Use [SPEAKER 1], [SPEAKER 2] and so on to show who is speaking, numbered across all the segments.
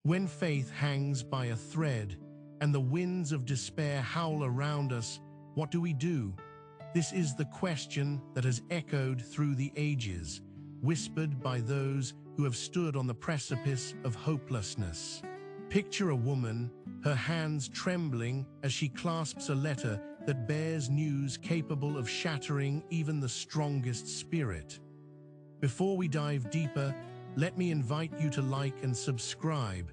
[SPEAKER 1] When faith hangs by a thread and the winds of despair howl around us, what do we do? This is the question that has echoed through the ages, whispered by those who have stood on the precipice of hopelessness. Picture a woman, her hands trembling as she clasps a letter that bears news capable of shattering even the strongest spirit. Before we dive deeper, let me invite you to like and subscribe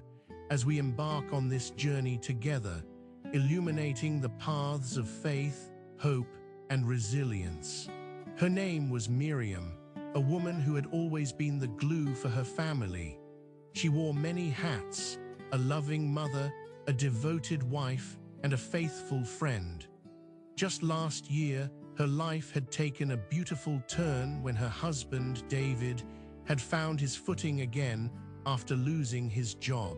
[SPEAKER 1] as we embark on this journey together, illuminating the paths of faith, hope, and resilience. Her name was Miriam, a woman who had always been the glue for her family. She wore many hats: a loving mother, a devoted wife, and a faithful friend. Just last year, her life had taken a beautiful turn when her husband, David, had found his footing again after losing his job.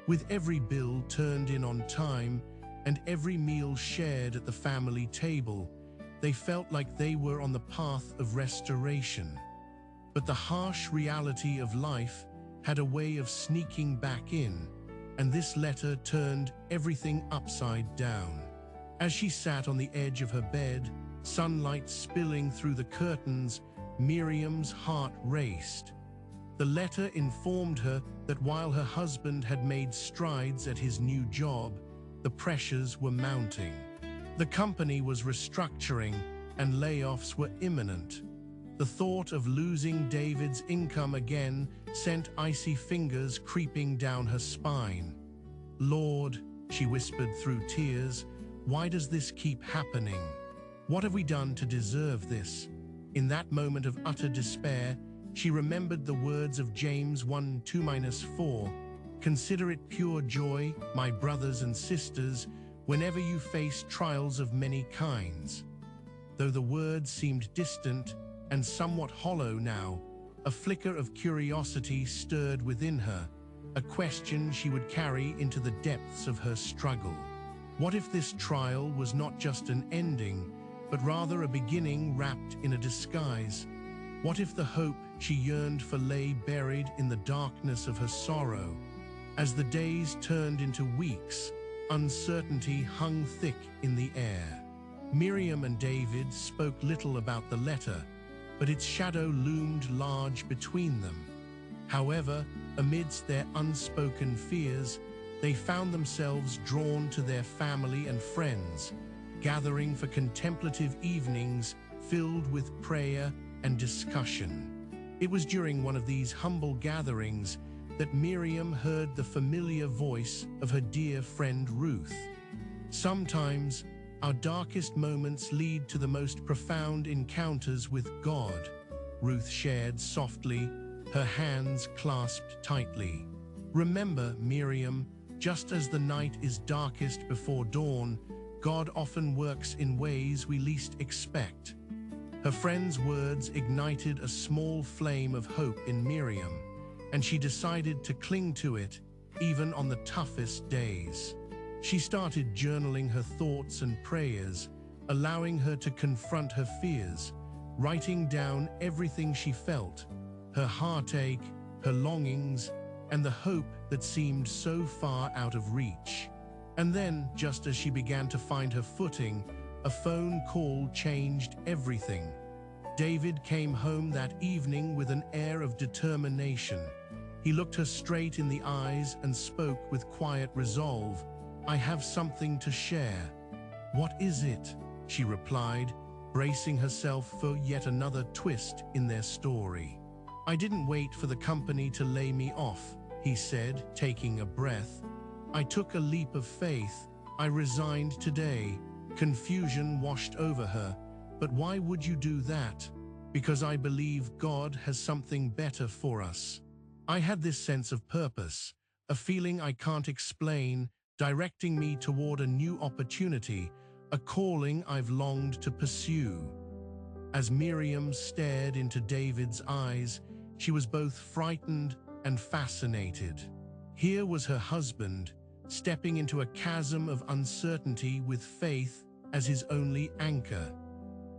[SPEAKER 1] With every bill turned in on time and every meal shared at the family table, they felt like they were on the path of restoration. But the harsh reality of life had a way of sneaking back in, and this letter turned everything upside down. As she sat on the edge of her bed, sunlight spilling through the curtains, Miriam's heart raced. The letter informed her that while her husband had made strides at his new job, the pressures were mounting. The company was restructuring and layoffs were imminent. The thought of losing David's income again sent icy fingers creeping down her spine. "Lord," she whispered through tears, "why does this keep happening? What have we done to deserve this?" In that moment of utter despair, she remembered the words of James 1:2-4, "Consider it pure joy, my brothers and sisters, whenever you face trials of many kinds." Though the words seemed distant and somewhat hollow now, a flicker of curiosity stirred within her, a question she would carry into the depths of her struggle. What if this trial was not just an ending, but rather a beginning wrapped in a disguise? What if the hope she yearned for lay buried in the darkness of her sorrow? As the days turned into weeks, uncertainty hung thick in the air. Miriam and David spoke little about the letter, but its shadow loomed large between them. However, amidst their unspoken fears, they found themselves drawn to their family and friends, gathering for contemplative evenings filled with prayer and discussion. It was during one of these humble gatherings that Miriam heard the familiar voice of her dear friend Ruth. "Sometimes, our darkest moments lead to the most profound encounters with God," Ruth shared softly, her hands clasped tightly. "Remember, Miriam, just as the night is darkest before dawn, God often works in ways we least expect." Her friend's words ignited a small flame of hope in Miriam, and she decided to cling to it even on the toughest days. She started journaling her thoughts and prayers, allowing her to confront her fears, writing down everything she felt, her heartache, her longings, and the hope that seemed so far out of reach. And then, just as she began to find her footing, a phone call changed everything. David came home that evening with an air of determination. He looked her straight in the eyes and spoke with quiet resolve. "I have something to share." "What is it?" she replied, bracing herself for yet another twist in their story. "I didn't wait for the company to lay me off," he said, taking a breath. "I took a leap of faith. I resigned today." Confusion washed over her. "But why would you do that?" "Because I believe God has something better for us." I had this sense of purpose, a feeling I can't explain, directing me toward a new opportunity, a calling I've longed to pursue. As Miriam stared into David's eyes, she was both frightened and fascinated. Here was her husband, stepping into a chasm of uncertainty with faith as his only anchor.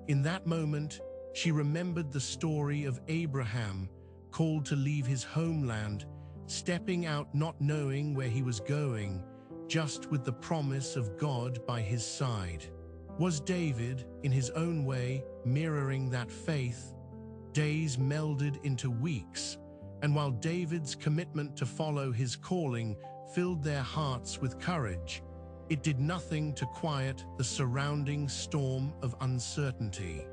[SPEAKER 1] In that moment, she remembered the story of Abraham, called to leave his homeland, stepping out not knowing where he was going, just with the promise of God by his side. Was David, in his own way, mirroring that faith? Days melded into weeks, and while David's commitment to follow his calling filled their hearts with courage, it did nothing to quiet the surrounding storm of uncertainty.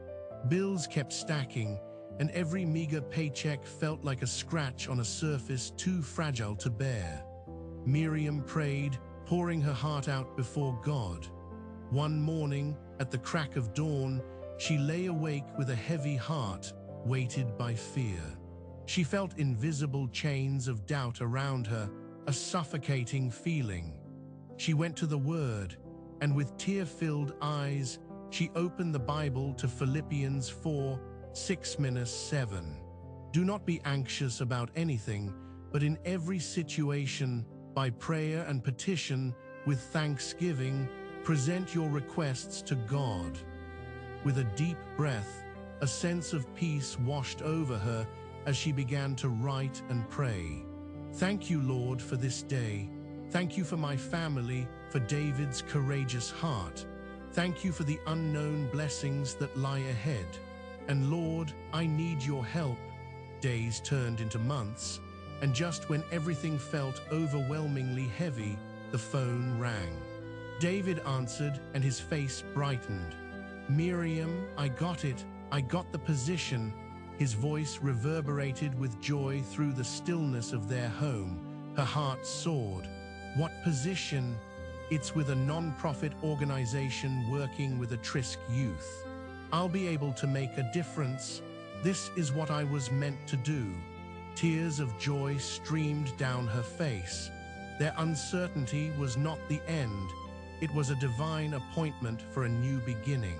[SPEAKER 1] Bills kept stacking, and every meager paycheck felt like a scratch on a surface too fragile to bear. Miriam prayed, pouring her heart out before God. One morning, at the crack of dawn, she lay awake with a heavy heart, weighted by fear. She felt invisible chains of doubt around her, a suffocating feeling. She went to the Word, and with tear-filled eyes, she opened the Bible to Philippians 4:6-7. Do not be anxious about anything, but in every situation, by prayer and petition, with thanksgiving, present your requests to God. With a deep breath, a sense of peace washed over her as she began to write and pray. Thank you, Lord, for this day. Thank you for my family, for David's courageous heart. Thank you for the unknown blessings that lie ahead. And Lord, I need your help. Days turned into months, and just when everything felt overwhelmingly heavy, the phone rang. David answered, and his face brightened. Miriam, I got it. I got the position. His voice reverberated with joy through the stillness of their home. Her heart soared. What position? It's with a non-profit organization working with at-risk youth. I'll be able to make a difference. This is what I was meant to do. Tears of joy streamed down her face. Their uncertainty was not the end. It was a divine appointment for a new beginning.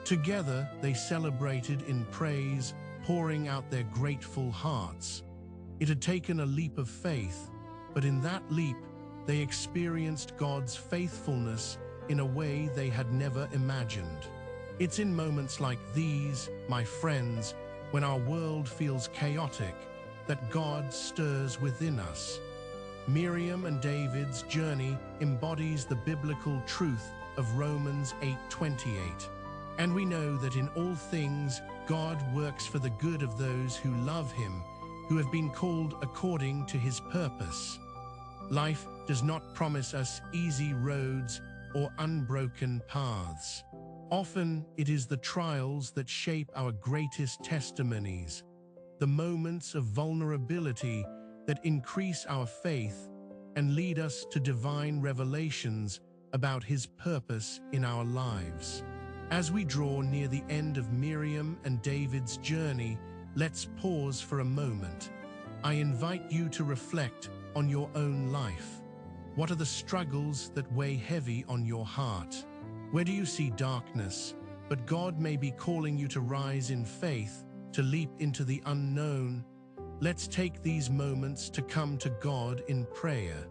[SPEAKER 1] Together, they celebrated in praise, pouring out their grateful hearts. It had taken a leap of faith, but in that leap, they experienced God's faithfulness in a way they had never imagined. It's in moments like these, my friends, when our world feels chaotic, that God stirs within us. Miriam and David's journey embodies the biblical truth of Romans 8:28. And we know that in all things, God works for the good of those who love him, who have been called according to his purpose. Life does not promise us easy roads or unbroken paths. Often it is the trials that shape our greatest testimonies, the moments of vulnerability that increase our faith and lead us to divine revelations about his purpose in our lives. As we draw near the end of Miriam and David's journey, let's pause for a moment. I invite you to reflect on your own life. What are the struggles that weigh heavy on your heart? Where do you see darkness, but God may be calling you to rise in faith, to leap into the unknown? Let's take these moments to come to God in prayer.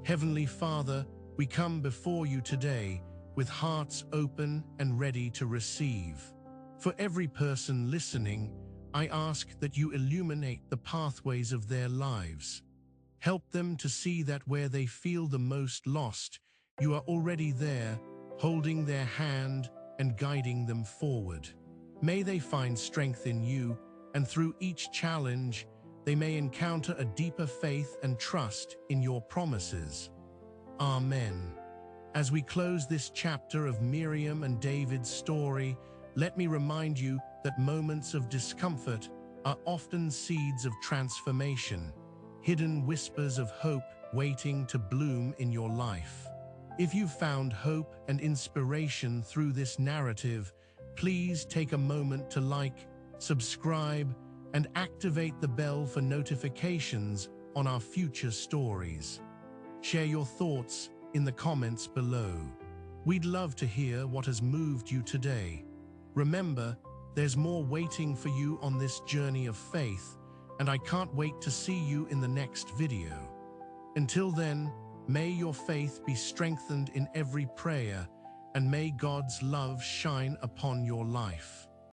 [SPEAKER 1] Heavenly Father, we come before you today with hearts open and ready to receive. For every person listening, I ask that you illuminate the pathways of their lives. Help them to see that where they feel the most lost, you are already there, holding their hand and guiding them forward. May they find strength in you, and through each challenge, they may encounter a deeper faith and trust in your promises. Amen. As we close this chapter of Miriam and David's story, let me remind you that moments of discomfort are often seeds of transformation, hidden whispers of hope waiting to bloom in your life. If you've found hope and inspiration through this narrative, please take a moment to like, subscribe, and activate the bell for notifications on our future stories. Share your thoughts in the comments below. We'd love to hear what has moved you today. Remember, there's more waiting for you on this journey of faith, and I can't wait to see you in the next video. Until then, may your faith be strengthened in every prayer, and may God's love shine upon your life.